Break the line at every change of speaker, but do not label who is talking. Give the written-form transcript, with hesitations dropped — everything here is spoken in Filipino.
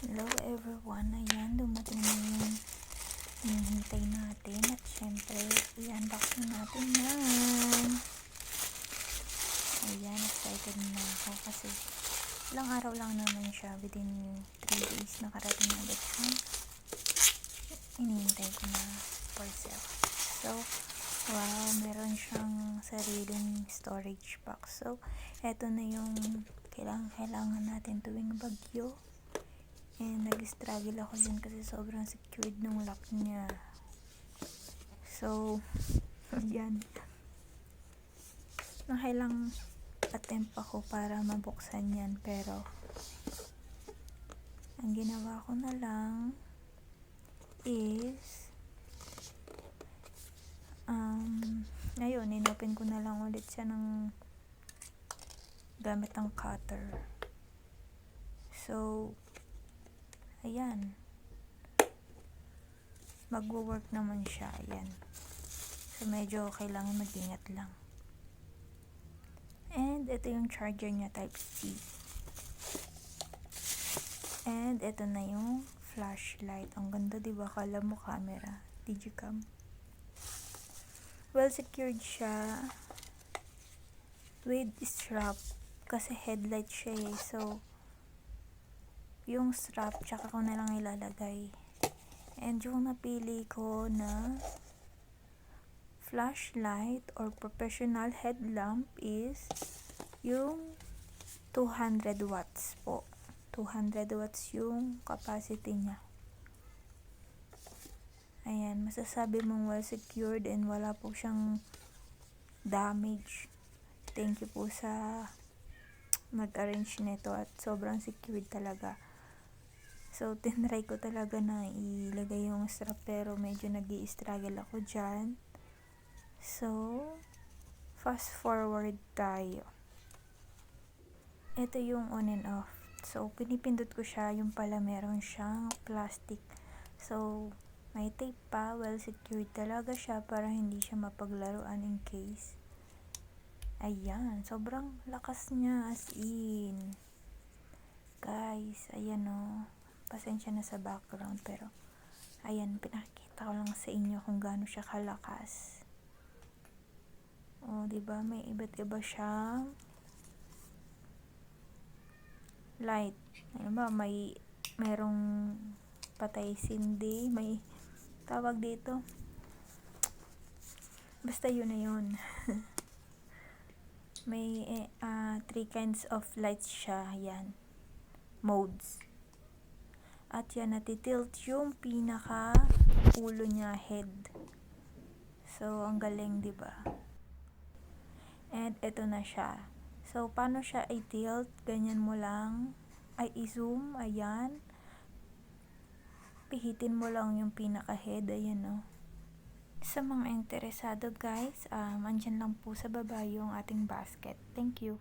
Hello everyone, ayan, dumating na yung hinihintay natin at syempre, i-unboxing natin yan. Ayan, excited na ako kasi ilang araw lang naman siya, within 3 days nakarating na agad siya. Hinihintay ko na parcel. So, wow, meron siyang sariling storage box. So, eto na yung kailangan natin tuwing bagyo. And nag-struggle ako dyan kasi sobrang secured nung lock niya. So, yan. Nakailang attempt ako para mabuksan yan. Pero, ang ginawa ko na lang is, ayun, inopen ko na lang ulit siya ng gamit ng cutter. So, ayan, magwo-work naman siya. Ayan, so medyo kailangan mag-ingat lang. And ito yung charger niya, type C. And ito na yung flashlight. Ang ganda, diba? Kala mo camera, digicam. Well secured siya with strap kasi headlight siya eh. So yung strap tsaka ko na lang ilalagay. And yung napili ko na flashlight or professional headlamp is yung 200 watts po. 200 watts yung capacity niya. Ayan, masasabi mong well secured and wala po siyang damage. Thank you po sa mag-arrange nito at sobrang secured talaga. So, tinry ko talaga na ilagay yung strap pero medyo nag-i-struggle ako dyan. So, fast forward tayo. Ito yung on and off. So, pinipindot ko siya, yung pala meron siyang plastic. So, may tape pa, well secured talaga siya para hindi siya mapaglaruan in case. Ayan, sobrang lakas niya as in. Guys, ayan o. Pasensya na sa background pero ayan, pinakita ko lang sa inyo kung gaano siya kalakas. O, diba? May iba't iba siyang light. Ano ba? Merong patay sindi, may tawag dito. Basta yun na yun. May 3 kinds of lights siya. Yan. Modes. At yan, natitilt yung pinaka ulo niya, head. So, ang galing, diba? And ito na siya. So, paano siya i-tilt? Ganyan mo lang. Ay, i-zoom. Ayan. Pihitin mo lang yung pinaka-head. Ayan, o. Sa mga interesado, guys, andyan lang po sa baba yung ating basket. Thank you.